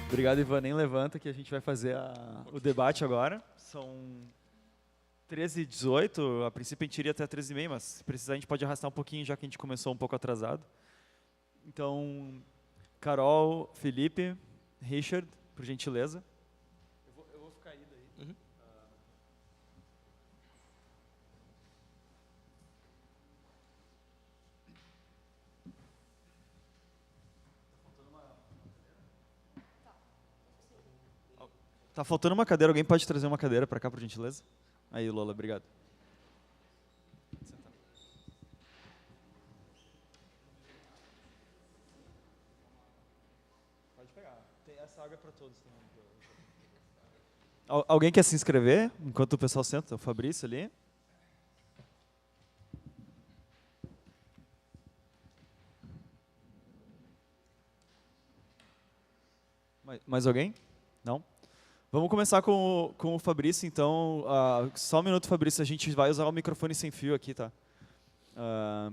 Obrigado, Ivan. Nem levanta que a gente vai fazer o debate agora. São 13h18, a princípio a gente iria até 13h30, mas se precisar a gente pode arrastar um pouquinho, já que a gente começou um pouco atrasado. Então, Carol, Felipe, Richard, por gentileza. Eu vou ficar aí daí. Uhum. Tá faltando uma cadeira, alguém pode trazer uma cadeira para cá, por gentileza? Aí, Lola, obrigado. Pode pegar. Tem essa água para todos também. Alguém quer se inscrever enquanto o pessoal senta? O Fabrício ali. Mais alguém? Não? Vamos começar com o Fabrício, então. Só um minuto, Fabrício, a gente vai usar o microfone sem fio aqui, tá?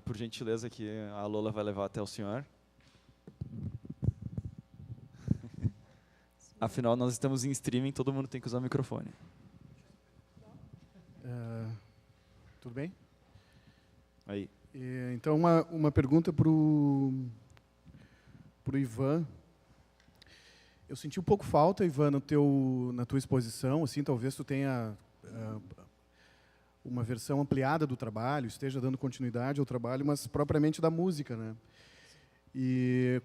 Por gentileza, que a Lola vai levar até o senhor. Afinal, nós estamos em streaming, todo mundo tem que usar o microfone. Tudo bem? Aí. Então, uma pergunta para o Ivan. Eu senti um pouco falta, Ivan, na tua exposição, assim, talvez tu tenha uma versão ampliada do trabalho, esteja dando continuidade ao trabalho, mas propriamente da música, né? E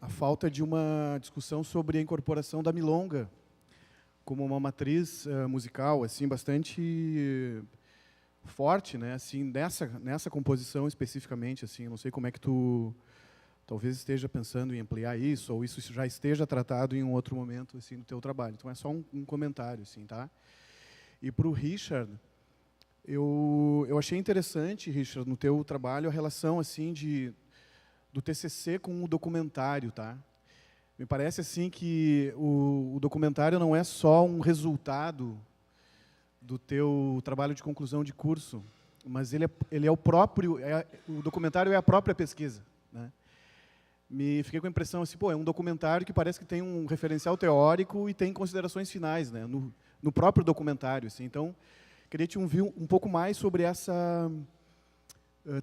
a falta de uma discussão sobre a incorporação da milonga como uma matriz musical, assim, bastante forte, né? Assim, nessa composição especificamente, assim, eu não sei como é que tu talvez esteja pensando em ampliar isso, ou isso já esteja tratado em um outro momento assim, no teu trabalho. Então, é só um comentário. Assim, tá? E para o Richard, eu achei interessante, Richard, no teu trabalho, a relação assim, do TCC com o documentário. Tá? Me parece assim, que o documentário não é só um resultado do teu trabalho de conclusão de curso, mas ele é o próprio, o documentário é a própria pesquisa. Né? Fiquei com a impressão assim, é um documentário que parece que tem um referencial teórico e tem considerações finais, né, no próprio documentário. Assim. Então, queria te ouvir um pouco mais sobre essa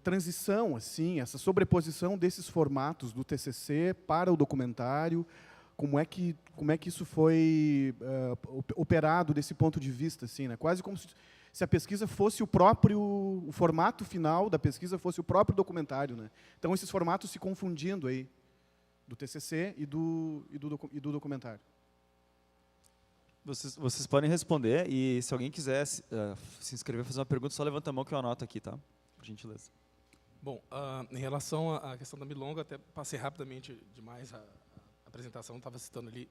transição, assim, essa sobreposição desses formatos do TCC para o documentário, como é que isso foi operado desse ponto de vista, assim, né, quase como se a pesquisa fosse o formato final da pesquisa fosse o próprio documentário, né? Então, esses formatos se confundindo aí, do TCC e do documentário. Vocês podem responder, e se alguém quiser se inscrever, fazer uma pergunta, só levanta a mão que eu anoto aqui, tá? Por gentileza. Bom, em relação à questão da milonga, até passei rapidamente demais a apresentação, estava citando ali.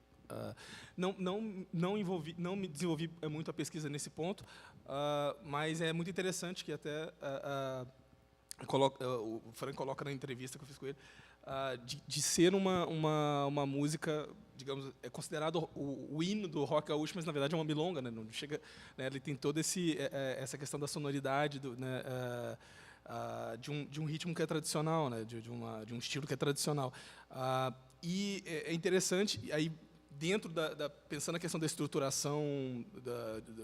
Não me desenvolvi muito a pesquisa nesse ponto, mas é muito interessante que até o Frank coloca na entrevista que eu fiz com ele, de ser uma música, digamos, é considerado o hino do rock gaúcho, mas na verdade é uma milonga, né? Não chega, né? Ele tem toda essa questão da sonoridade, né? De um ritmo que é tradicional, né? de um estilo que é tradicional. E é interessante, aí dentro pensando na questão da estruturação,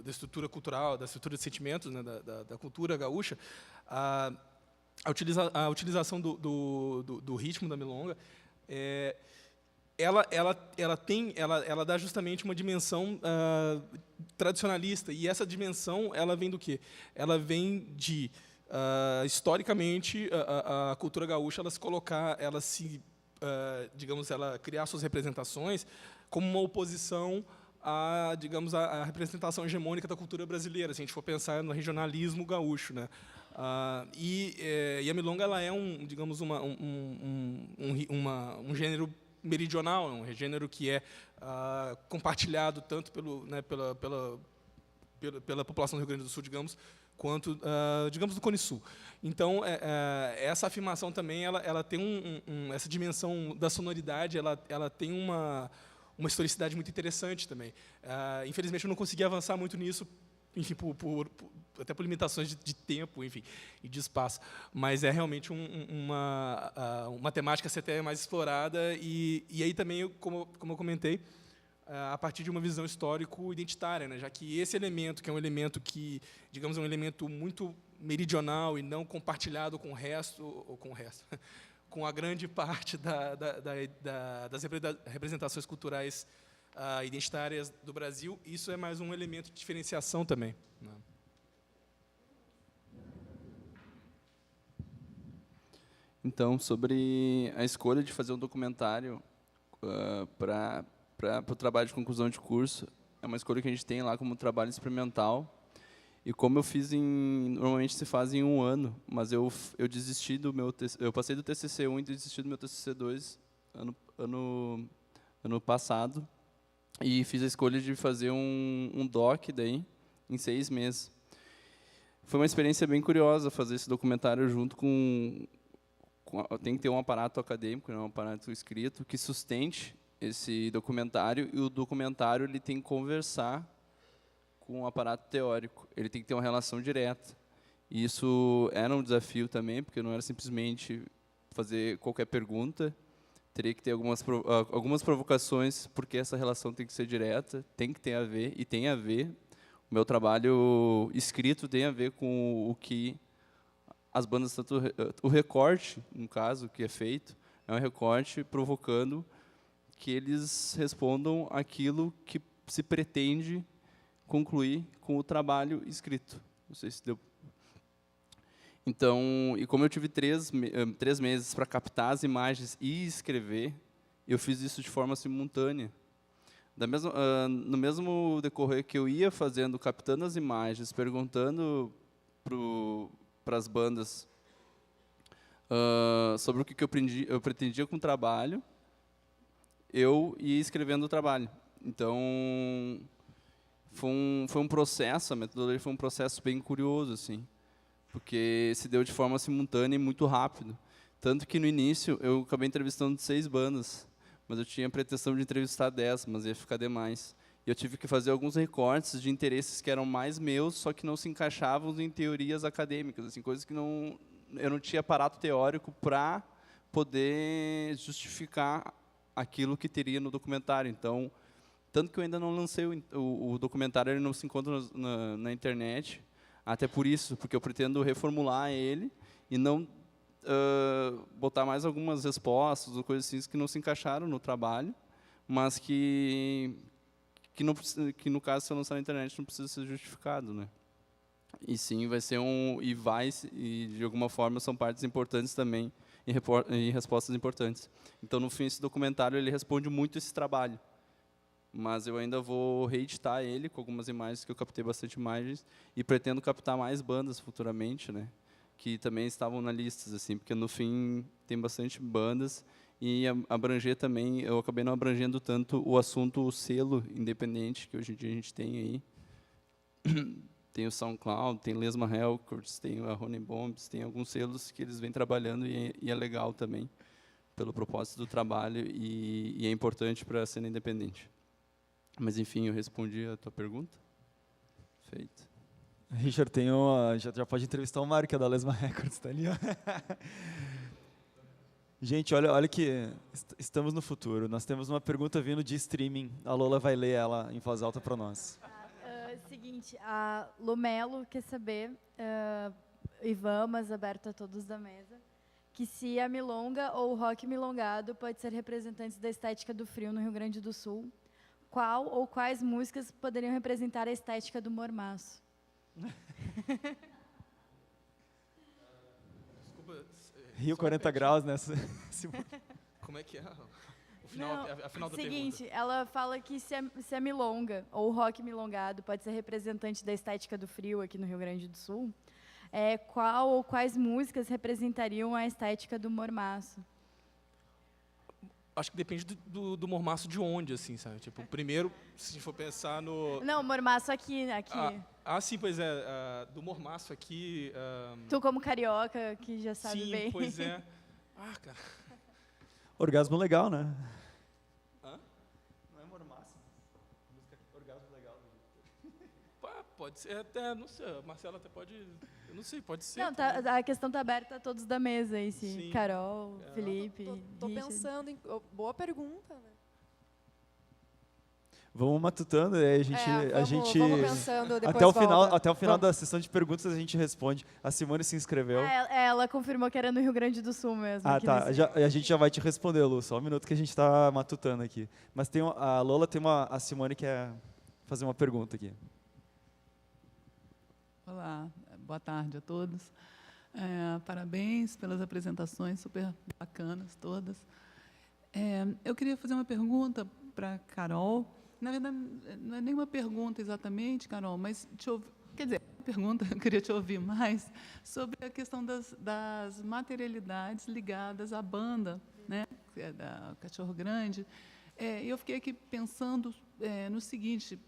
da estrutura cultural, da estrutura de sentimentos, né? da cultura gaúcha, a utilização do ritmo da milonga, ela dá justamente uma dimensão tradicionalista, e essa dimensão ela vem do quê? Ela vem de historicamente a cultura gaúcha ela criar suas representações como uma oposição digamos, a representação hegemônica da cultura brasileira, se a gente for pensar no regionalismo gaúcho, né? E a milonga ela é digamos, um gênero meridional, um gênero que é compartilhado tanto pela população do Rio Grande do Sul, digamos, quanto, digamos, do Cone Sul. Então, essa afirmação também ela tem essa dimensão da sonoridade, ela tem uma historicidade muito interessante também. Infelizmente, eu não consegui avançar muito nisso, enfim, até por limitações de tempo, enfim, e de espaço. Mas é realmente uma temática a ser até mais explorada, e aí também, como eu comentei, a partir de uma visão histórico-identitária, né? Já que esse elemento, que é um elemento que, digamos, é um elemento muito meridional e não compartilhado com o resto, com a grande parte das representações culturais identitárias do Brasil, isso é mais um elemento de diferenciação também, né? Então, sobre a escolha de fazer um documentário para o trabalho de conclusão de curso, é uma escolha que a gente tem lá como trabalho experimental. E como eu fiz normalmente se faz em 1 ano, mas eu desisti do meu, eu passei do TCC 1 e desisti do meu TCC 2 ano passado, e fiz a escolha de fazer um doc daí em 6 meses. Foi uma experiência bem curiosa fazer esse documentário junto com tem que ter um aparato acadêmico, né, um aparato escrito que sustente esse documentário, e o documentário ele tem que conversar com um aparato teórico, ele tem que ter uma relação direta. E isso era um desafio também, porque não era simplesmente fazer qualquer pergunta, teria que ter algumas provocações, porque essa relação tem que ser direta, tem que ter a ver, e tem a ver. O meu trabalho escrito tem a ver com o que as bandas, tanto o recorte, no caso, que é feito, é um recorte provocando que eles respondam aquilo que se pretende concluir com o trabalho escrito. Não sei se deu. Então, e como eu tive 3 meses para captar as imagens e escrever, eu fiz isso de forma simultânea. No mesmo decorrer que eu ia fazendo, captando as imagens, perguntando para as bandas sobre o que eu pretendia com o trabalho, eu ia escrevendo o trabalho. Então, foi um processo, a metodologia foi um processo bem curioso, assim, porque se deu de forma simultânea e muito rápido. Tanto que, no início, eu acabei entrevistando 6 bandas, mas eu tinha a pretensão de entrevistar 10, mas ia ficar demais. E eu tive que fazer alguns recortes de interesses que eram mais meus, só que não se encaixavam em teorias acadêmicas, assim, coisas que eu não tinha aparato teórico para poder justificar aquilo que teria no documentário. Então, tanto que eu ainda não lancei o documentário, ele não se encontra na internet, até por isso, porque eu pretendo reformular ele e não botar mais algumas respostas ou coisas assim que não se encaixaram no trabalho, mas que no caso, se eu lançar na internet, não precisa ser justificado, né? E sim, vai ser e de alguma forma são partes importantes também e respostas importantes. Então, no fim, esse documentário ele responde muito esse trabalho, mas eu ainda vou reeditar ele com algumas imagens, que eu captei bastante imagens, e pretendo captar mais bandas futuramente, né, que também estavam na lista, assim, porque no fim tem bastante bandas, e abranger também, eu acabei não abrangendo tanto o assunto, o selo independente que hoje em dia a gente tem aí. Tem o SoundCloud, tem Lesma Records, tem a Honey Bombs, tem alguns selos que eles vêm trabalhando, e é legal também, pelo propósito do trabalho, e é importante para a cena independente. Mas, enfim, eu respondi a tua pergunta. Feito. Richard, já pode entrevistar o Mário, que é da Lesma Records, tá ali, ó. Gente, olha que estamos no futuro. Nós temos uma pergunta vindo de streaming. A Lola vai ler ela em voz alta para nós. Seguinte, a Lumelo quer saber, Ivan, mas aberto a todos da mesa, que se a milonga ou o rock milongado pode ser representantes da estética do frio no Rio Grande do Sul, qual ou quais músicas poderiam representar a estética do mormaço? Desculpa. Rio 40 graus nessa. Como é que é? A final da seguinte, pergunta. ela fala que se a milonga ou o rock milongado pode ser representante da estética do frio aqui no Rio Grande do Sul, qual ou quais músicas representariam a estética do mormaço? Acho que depende do mormaço de onde, assim, sabe? Tipo, primeiro, se for pensar no... Não, mormaço aqui. Sim, pois é. Do mormaço aqui... Tu como carioca, que já sabe sim, bem. Sim, pois é. Cara... Orgasmo legal, né? Hã? Não é mormaço. Música orgasmo legal. Pode ser até, não sei, a Marcela até pode, eu não sei, pode ser. Não, também. a questão tá aberta a todos da mesa aí, sim. Sim. Carol, Felipe, Tô Richard. pensando em... Boa pergunta, né? Vamos matutando e aí a gente vamos pensando, depois até o final da sessão de perguntas a gente responde. A Simone se inscreveu. Ela confirmou que era no Rio Grande do Sul mesmo. Ah, aqui tá. nesse- A gente já vai te responder, Lu. Só um minuto que a gente está matutando aqui. Mas a Lola a Simone quer fazer uma pergunta aqui. Olá, boa tarde a todos. Parabéns pelas apresentações super bacanas todas. Eu queria fazer uma pergunta para Carol. Na verdade, não é nenhuma pergunta exatamente, Carol, mas quer dizer, pergunta, eu queria te ouvir mais sobre a questão das materialidades ligadas à banda, né, da Cachorro Grande. Eu fiquei aqui pensando no seguinte,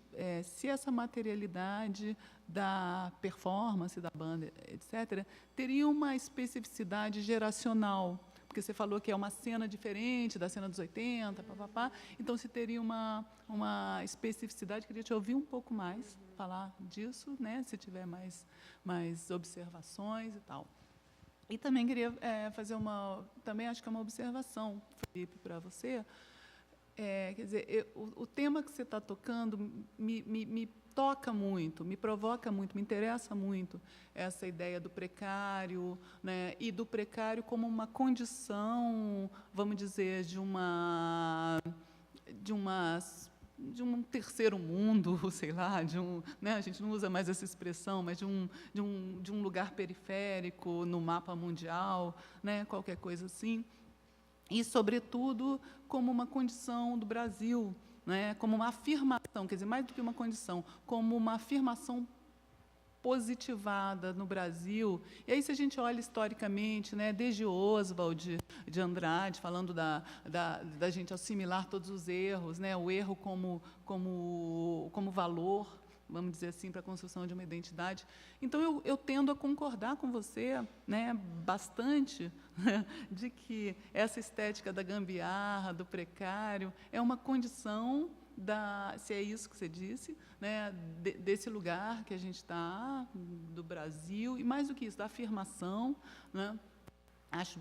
se essa materialidade da performance da banda, etc., teria uma especificidade geracional, porque você falou que é uma cena diferente da cena dos 80, papapá, então se teria uma especificidade, queria te ouvir um pouco mais falar disso, né, se tiver mais observações e tal. E também queria fazer também acho que é uma observação, Felipe, para você. Quer dizer, o tema que você está tocando me toca muito, me provoca muito, me interessa muito essa ideia do precário, né, e do precário como uma condição, vamos dizer, de um terceiro mundo, sei lá, né, a gente não usa mais essa expressão, mas de um lugar periférico no mapa mundial, né, qualquer coisa assim. E, sobretudo, como uma condição do Brasil, né, como uma afirmação, quer dizer, mais do que uma condição, como uma afirmação positivada no Brasil. E aí, se a gente olha historicamente, né, desde Oswald de Andrade, falando da gente assimilar todos os erros, né, o erro como valor, vamos dizer assim, para a construção de uma identidade. Então, eu tendo a concordar com você, né, bastante, né, de que essa estética da gambiarra, do precário, é uma condição se é isso que você disse, né, desse lugar que a gente está, do Brasil, e mais do que isso, da afirmação, né,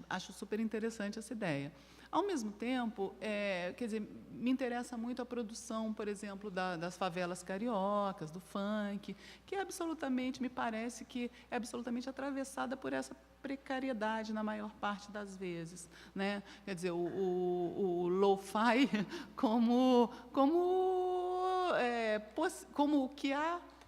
acho super interessante essa ideia. Ao mesmo tempo, quer dizer, me interessa muito a produção, por exemplo, das favelas cariocas, do funk, que é absolutamente, me parece que é absolutamente atravessada por essa precariedade na maior parte das vezes, né? Quer dizer, o lo-fi como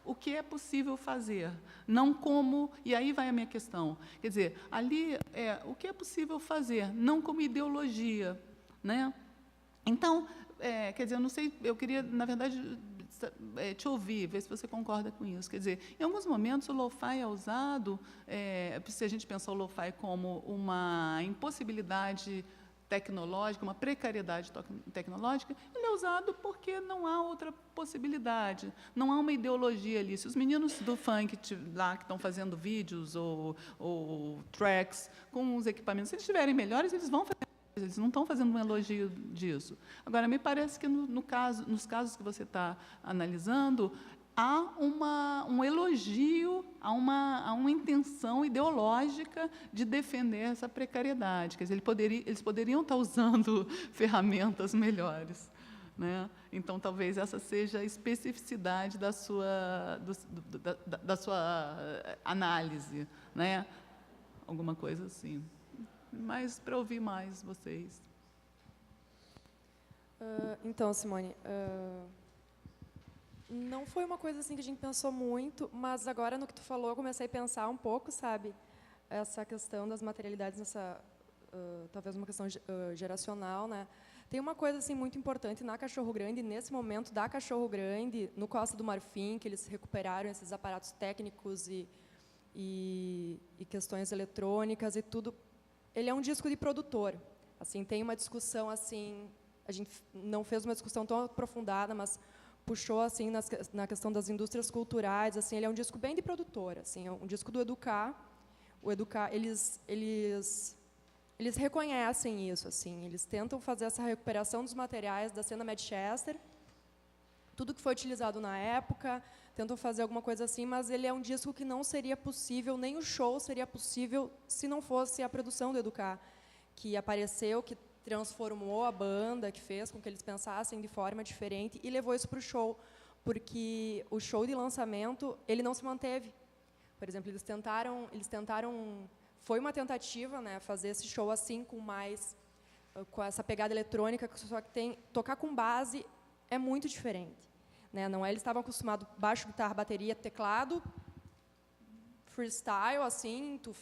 o que é possível fazer, não como, e aí vai a minha questão, quer dizer, ali o que é possível fazer, não como ideologia, né? Então, quer dizer, eu não sei, eu queria, na verdade, te ouvir, ver se você concorda com isso. Quer dizer, em alguns momentos o lo-fi é usado, se a gente pensar o lo-fi como uma impossibilidade tecnológica, uma precariedade tecnológica, ele é usado porque não há outra possibilidade, não há uma ideologia ali. Se os meninos do funk lá que estão fazendo vídeos ou tracks com os equipamentos, se eles estiverem melhores, eles vão fazer. Eles não estão fazendo um elogio disso. Agora, me parece que nos casos que você está analisando, há um elogio, há uma intenção ideológica de defender essa precariedade. Quer dizer, eles poderiam estar usando ferramentas melhores, né? Então, talvez essa seja a especificidade da sua análise, né? Alguma coisa assim. Mas para ouvir mais vocês. Então, Simone, não foi uma coisa assim que a gente pensou muito, mas agora no que tu falou eu comecei a pensar um pouco, sabe? Essa questão das materialidades, talvez uma questão geracional, né? Tem uma coisa assim muito importante na Cachorro Grande, nesse momento da Cachorro Grande, no Costa do Marfim, que eles recuperaram esses aparatos técnicos e questões eletrônicas e tudo. Ele é um disco de produtor. Assim, tem uma discussão assim, a gente não fez uma discussão tão aprofundada, mas puxou assim na questão das indústrias culturais, assim, ele é um disco bem de produtor, assim, é um disco do Educar. O Educar, eles reconhecem isso, assim, eles tentam fazer essa recuperação dos materiais da cena Manchester tudo que foi utilizado na época, tentou fazer alguma coisa assim, mas ele é um disco que não seria possível, nem o show seria possível se não fosse a produção do Educar, que apareceu, que transformou a banda, que fez com que eles pensassem de forma diferente e levou isso para o show, porque o show de lançamento ele não se manteve. Por exemplo, eles tentaram, foi uma tentativa, né, fazer esse show assim com essa pegada eletrônica, só que tocar com base é muito diferente, né? Não é, eles estavam acostumados baixo, guitarra, bateria, teclado, freestyle assim, tu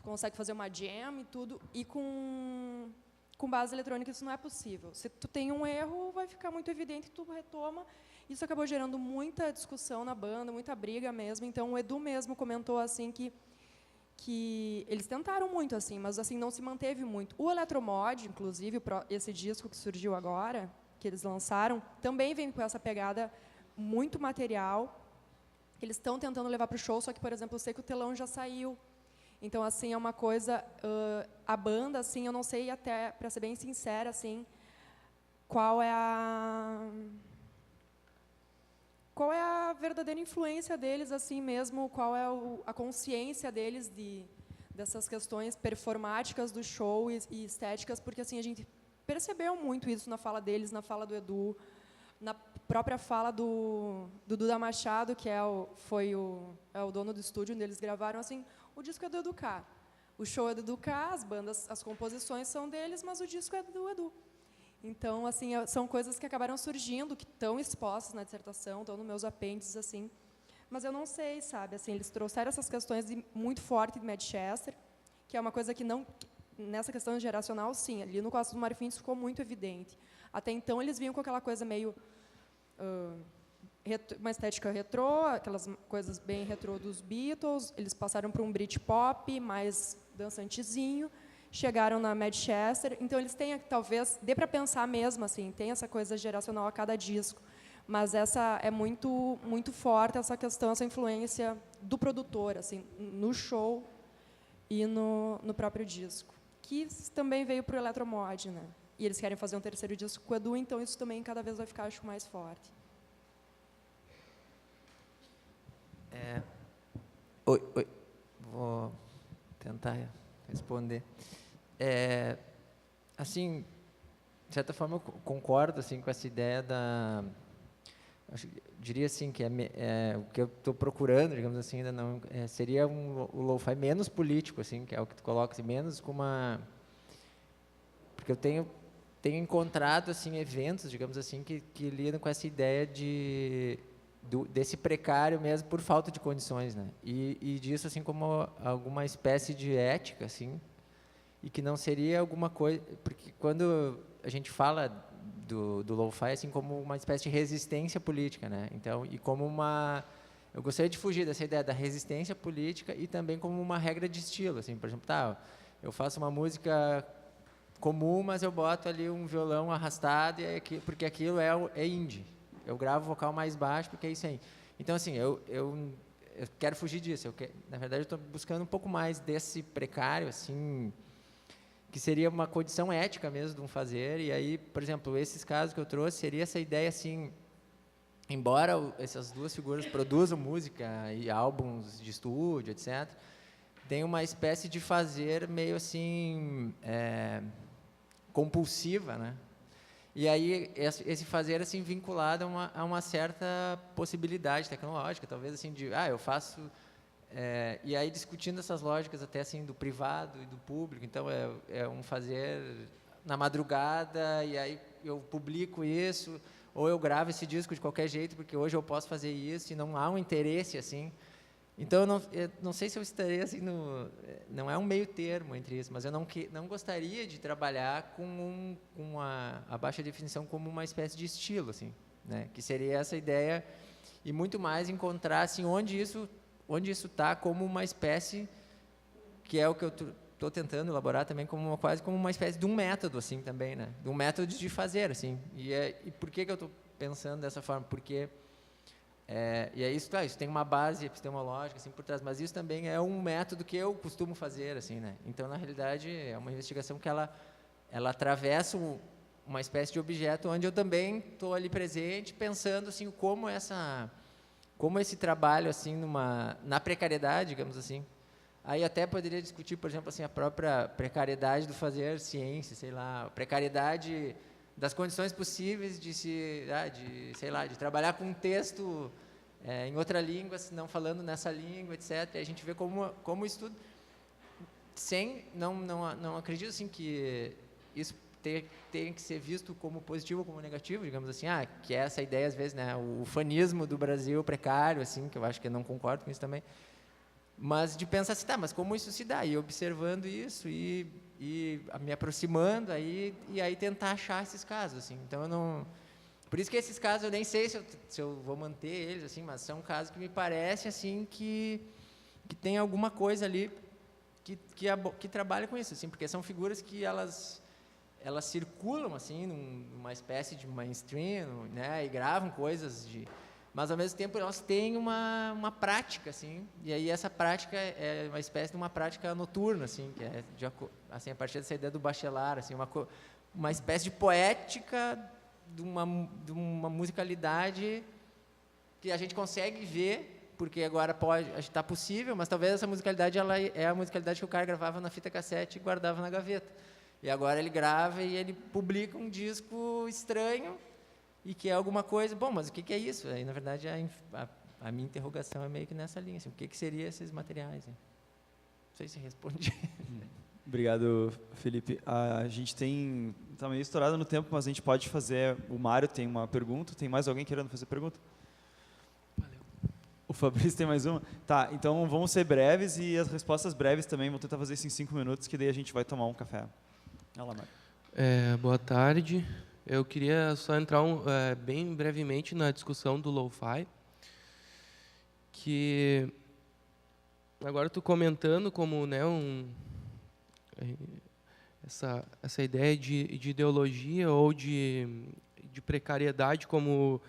consegue fazer uma jam e tudo, e com base eletrônica isso não é possível. Se tu tem um erro, vai ficar muito evidente, tu retoma. Isso acabou gerando muita discussão na banda, muita briga mesmo. Então o Edu mesmo comentou assim que eles tentaram muito assim, mas assim não se manteve muito. O Eletromod, inclusive, esse disco que surgiu agora, que eles lançaram, também vem com essa pegada muito material. Eles estão tentando levar para o show, só que, por exemplo, eu sei que o telão já saiu. Então, assim, é uma coisa... a banda, assim, eu não sei até, para ser bem sincera, assim, qual é a verdadeira influência deles, assim mesmo, qual é a consciência deles dessas questões performáticas do show e estéticas, porque, assim, a gente percebeu muito isso na fala deles, na fala do Edu, na própria fala do Duda Machado, que é o dono do estúdio onde eles gravaram, assim, o disco é do Educar. O show é do Educar, as bandas, as composições são deles, mas o disco é do Edu. Então, assim, são coisas que acabaram surgindo, que estão expostas na dissertação, estão nos meus apêndices, assim. Mas eu não sei, sabe? Assim, eles trouxeram essas questões muito fortes de Manchester, que é uma coisa que não... Nessa questão geracional, sim, ali no Costa do Marfim isso ficou muito evidente. Até então, eles vinham com aquela coisa meio... uma estética retrô, aquelas coisas bem retrô dos Beatles, eles passaram para um Britpop mais dançantezinho, chegaram na Manchester, então eles têm, talvez, dê para pensar mesmo, assim, tem essa coisa geracional a cada disco, mas essa é muito, muito forte, essa questão, essa influência do produtor, assim, no show e no próprio disco, que também veio para o Eletromod, né? E eles querem fazer um terceiro disco com o Edu, então isso também cada vez vai ficar, acho, mais forte. Oi. Vou tentar responder. Assim, de certa forma, eu concordo assim, com essa ideia da... diria assim, que o que eu estou procurando, digamos assim, ainda não... seria o lo-fi menos político, assim, que é o que tu coloca, assim, menos com uma... Porque eu tenho encontrado assim, eventos, digamos assim, que lidam com essa ideia desse precário mesmo por falta de condições, né? E disso assim como alguma espécie de ética, assim, e que não seria alguma coisa, porque quando a gente fala do lo-fi assim como uma espécie de resistência política, né? Então, e como eu gostaria de fugir dessa ideia da resistência política e também como uma regra de estilo, assim, por exemplo, eu faço uma música comum, mas eu boto ali um violão arrastado porque aquilo é indie. Eu gravo o vocal mais baixo porque é isso aí. Então, assim, eu quero fugir disso. Na verdade, eu estou buscando um pouco mais desse precário, assim, que seria uma condição ética mesmo de um fazer. E aí, por exemplo, esses casos que eu trouxe, seria essa ideia, assim, embora essas duas figuras produzam música e álbuns de estúdio, etc., tem uma espécie de fazer meio, assim, compulsiva, né? E aí, esse fazer, assim, vinculado a uma certa possibilidade tecnológica, talvez, assim, eu faço... e aí, discutindo essas lógicas até, assim, do privado e do público. Então, é um fazer na madrugada, e aí eu publico isso, ou eu gravo esse disco de qualquer jeito, porque hoje eu posso fazer isso, e não há um interesse, assim... Então, eu não sei se eu estaria assim não é um meio termo entre isso, mas eu não gostaria de trabalhar com a baixa definição como uma espécie de estilo, assim, né? Que seria essa ideia e muito mais encontrar assim onde isso está como uma espécie, que é o que eu estou tentando elaborar também quase como uma espécie de um método, assim, também, né? De um método de fazer, assim. E por que eu estou pensando dessa forma? Porque e é isso, claro, isso tem uma base epistemológica assim por trás, mas isso também é um método que eu costumo fazer, assim, né? Então, na realidade, é uma investigação que ela atravessa uma espécie de objeto onde eu também estou ali presente, pensando assim como esse trabalho assim na precariedade, digamos assim. Aí até poderia discutir, por exemplo, assim a própria precariedade do fazer ciência, sei lá, a precariedade das condições possíveis de trabalhar com um texto em outra língua, não falando nessa língua, etc. E a gente vê como isso tudo não acredito assim que isso tem que ser visto como positivo ou como negativo, digamos assim, que é essa ideia às vezes, né, o ufanismo do Brasil precário, assim, que eu acho que eu não concordo com isso também, mas de pensar assim, mas como isso se dá? E observando isso e me aproximando e aí tentar achar esses casos, assim. Então eu não, por isso que esses casos eu nem sei se eu vou manter eles, assim, mas são casos que me parecem assim que tem alguma coisa ali que trabalha com isso, assim, porque são figuras que elas circulam assim numa espécie de mainstream, né, e gravam coisas mas ao mesmo tempo elas têm uma prática, assim, e aí essa prática é uma espécie de uma prática noturna, assim, que é assim, a partir dessa ideia do Bachelard, assim, uma espécie de poética de uma musicalidade que a gente consegue ver, porque agora está possível, mas talvez essa musicalidade ela é a musicalidade que o cara gravava na fita cassete e guardava na gaveta. E agora ele grava e ele publica um disco estranho e que é alguma coisa... Bom, mas o que é isso? Aí, na verdade, a minha interrogação é meio que nessa linha. Assim, o que seriam esses materiais? Hein? Não sei se respondi. Obrigado, Felipe. A gente está meio estourado no tempo, mas a gente pode fazer... O Mário tem uma pergunta. Tem mais alguém querendo fazer pergunta? Valeu. O Fabrício tem mais uma? Tá, então vamos ser breves e as respostas breves também. Vou tentar fazer isso em 5 minutos, que daí a gente vai tomar um café. Olha lá, Mário. Boa tarde. Eu queria só entrar bem brevemente na discussão do lo-fi, que agora estou comentando como, né, essa ideia de ideologia ou de precariedade como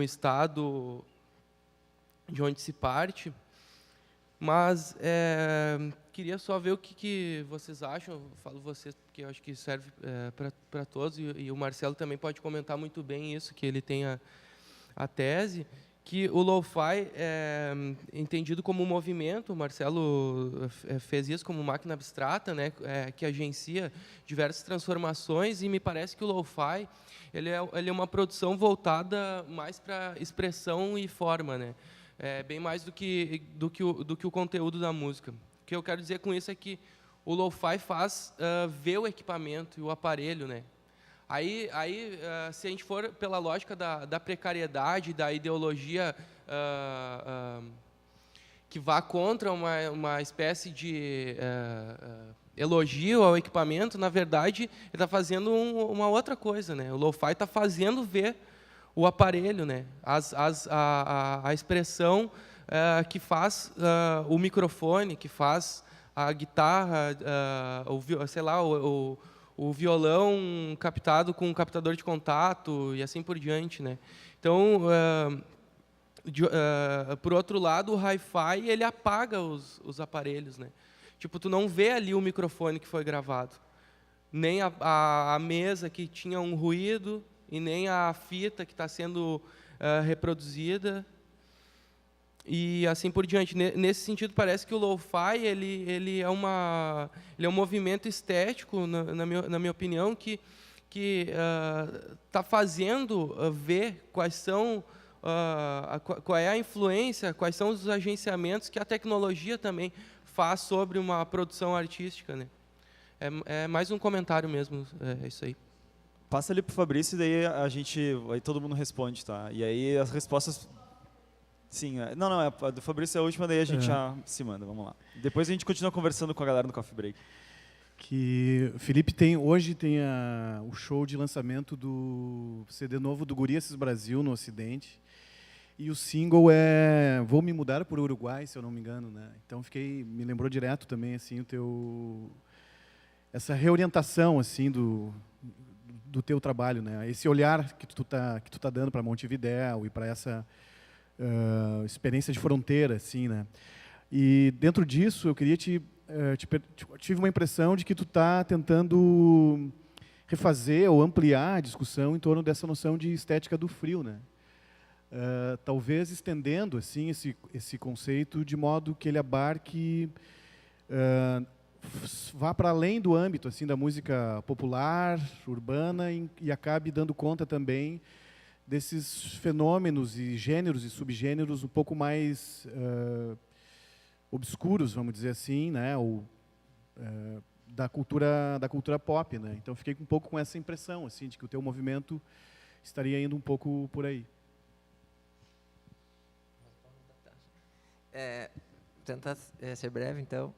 estado de onde se parte, mas queria só ver o que vocês acham. Eu falo vocês porque eu acho que serve para todos, e o Marcelo também pode comentar muito bem isso, que ele tem a tese, que o lo-fi é entendido como um movimento. O Marcelo fez isso como máquina abstrata, né, que agencia diversas transformações, e me parece que o lo-fi ele é uma produção voltada mais para expressão e forma, né, bem mais do que o conteúdo da música. O que eu quero dizer com isso é que o lo-fi faz ver o equipamento e o aparelho, né? Aí se a gente for pela lógica da precariedade, da ideologia que vá contra uma espécie de elogio ao equipamento, na verdade, ele está fazendo uma outra coisa, né? O lo-fi está fazendo ver o aparelho, né? A expressão que faz o microfone, que faz a guitarra, o violão captado com um captador de contato e assim por diante, né? Então, por outro lado, o hi-fi ele apaga os aparelhos, né? Tipo, tu não vê ali o microfone que foi gravado, nem a mesa que tinha um ruído e nem a fita que está sendo reproduzida. E assim por diante. Nesse sentido, parece que o lo-fi ele é um movimento estético, na minha opinião, que está fazendo ver qual é a influência, quais são os agenciamentos que a tecnologia também faz sobre uma produção artística, né? É mais um comentário mesmo, é isso aí. Passa ali pro Fabrício e daí aí todo mundo responde, tá? E aí as respostas... Sim, a do Fabrício é a última, daí a gente já se manda, vamos lá. Depois a gente continua conversando com a galera no Coffee Break. Que Felipe hoje tem o show de lançamento do CD novo do Gurias Brasil no Ocidente. E o single é Vou Me Mudar por Uruguai, se eu não me engano, né? Então me lembrou direto também assim essa reorientação assim do teu trabalho, né? Esse olhar que tu tá dando para Montevidéu e para essa experiência de fronteira, assim, né? E dentro disso eu queria tive uma impressão de que tu tá tentando refazer ou ampliar a discussão em torno dessa noção de estética do frio, né? Talvez estendendo assim esse conceito de modo que ele abarque, vá para além do âmbito assim da música popular, urbana, e acabe dando conta também desses fenômenos e gêneros e subgêneros um pouco mais obscuros, vamos dizer assim, né? Ou da cultura pop, né? Então fiquei um pouco com essa impressão assim de que o teu movimento estaria indo um pouco por aí. Tentar ser breve, então.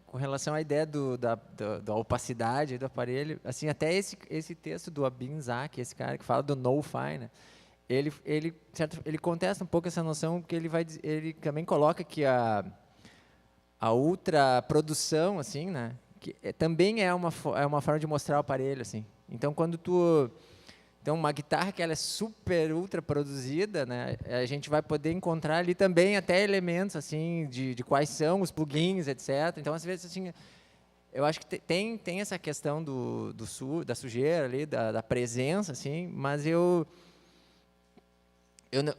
Com relação à ideia da opacidade do aparelho, assim, até esse texto do Abin Zak, esse cara que fala do no-fi, né? Ele contesta um pouco essa noção, que ele também coloca que a ultraprodução, assim, né? Que também é uma forma de mostrar o aparelho, assim. Então, então, uma guitarra que ela é super ultra produzida, né? A gente vai poder encontrar ali também até elementos assim de quais são os plugins, etc. Então, às vezes, assim, eu acho que tem essa questão da sujeira ali, da presença, assim. Mas eu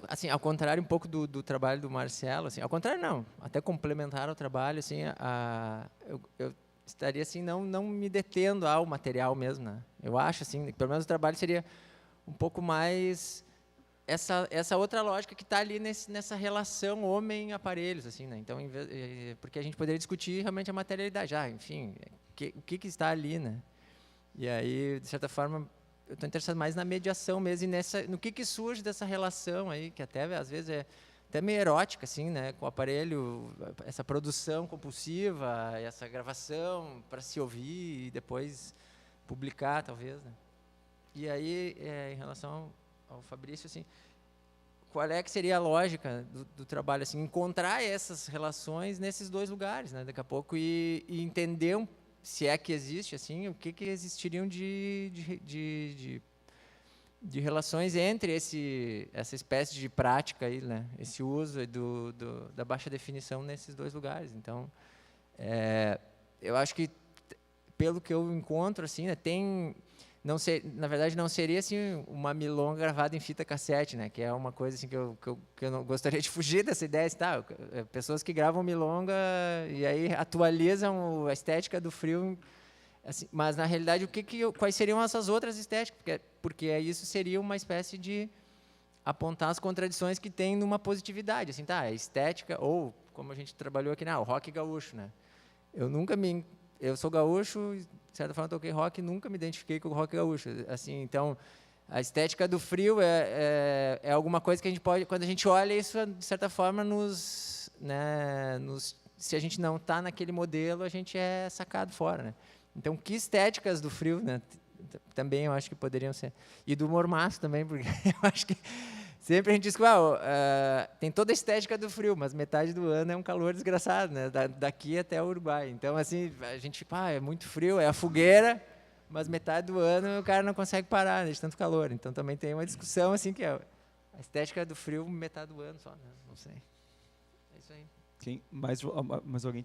assim, ao contrário um pouco do trabalho do Marcelo, assim, ao contrário não, até complementar o trabalho, assim, eu estaria assim não me detendo ao material mesmo, né? Eu acho assim, que pelo menos o trabalho seria um pouco mais essa outra lógica que está ali nessa relação homem-aparelhos, assim, né? Então, porque a gente poderia discutir realmente a materialidade, enfim, o que está ali, né? E aí, de certa forma, eu estou interessado mais na mediação mesmo e no que surge dessa relação aí, que até às vezes é até meio erótica, assim, né? Com o aparelho, essa produção compulsiva, essa gravação para se ouvir e depois publicar, talvez, né? E aí, em relação ao Fabrício, assim, qual é que seria a lógica do trabalho, assim, encontrar essas relações nesses dois lugares, né, daqui a pouco, e entender se é que existe, assim, o que existiriam de relações entre essa espécie de prática aí, né, esse uso da baixa definição nesses dois lugares. Então, eu acho que, pelo que eu encontro, assim, né, na verdade, não seria assim uma milonga gravada em fita cassete, né? Que é uma coisa assim que eu não gostaria de fugir dessa ideia. Tá? Pessoas que gravam milonga e aí atualizam a estética do frio, assim, mas na realidade quais seriam essas outras estéticas? Porque isso seria uma espécie de apontar as contradições que tem numa positividade, assim, tá? A estética, ou como a gente trabalhou aqui, o rock gaúcho, né? Eu sou gaúcho, de certa forma toquei rock e nunca me identifiquei com o rock gaúcho, assim. Então, a estética do frio é alguma coisa que a gente pode, quando a gente olha isso, de certa forma, se a gente não está naquele modelo, a gente é sacado fora, né? Então, que estéticas do frio, né? Também eu acho que poderiam ser. E do mormaço também, porque eu acho que sempre a gente diz que tem toda a estética do frio, mas metade do ano é um calor desgraçado, né? Daqui até o Uruguai. Então, assim, a gente, é muito frio, é a fogueira, mas metade do ano o cara não consegue parar, né, de tanto calor. Então, também tem uma discussão, assim, que é a estética do frio metade do ano só, né? Não sei. É isso aí. Mais alguém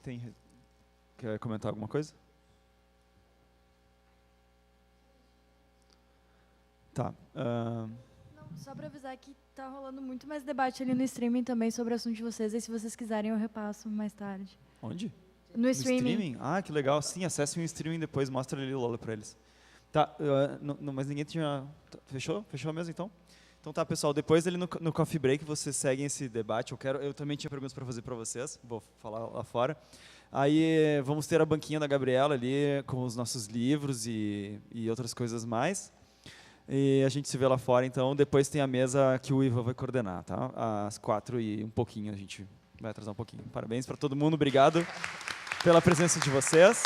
quer comentar alguma coisa? Tá. Só para avisar que está rolando muito mais debate ali no streaming também sobre o assunto de vocês, e se vocês quiserem eu repasso mais tarde. Onde? No streaming. Ah, que legal. Sim, acessem o streaming depois, mostra ali o Lola para eles. Tá, mas ninguém tinha... Fechou? Fechou mesmo, então? Então tá, pessoal, depois ali no Coffee Break vocês seguem esse debate. Eu também tinha perguntas para fazer para vocês, vou falar lá fora. Aí vamos ter a banquinha da Gabriela ali com os nossos livros e outras coisas mais. E a gente se vê lá fora, então. Depois tem a mesa que o Ivan vai coordenar, tá? Às 4 e um pouquinho, a gente vai atrasar um pouquinho. Parabéns para todo mundo, obrigado pela presença de vocês.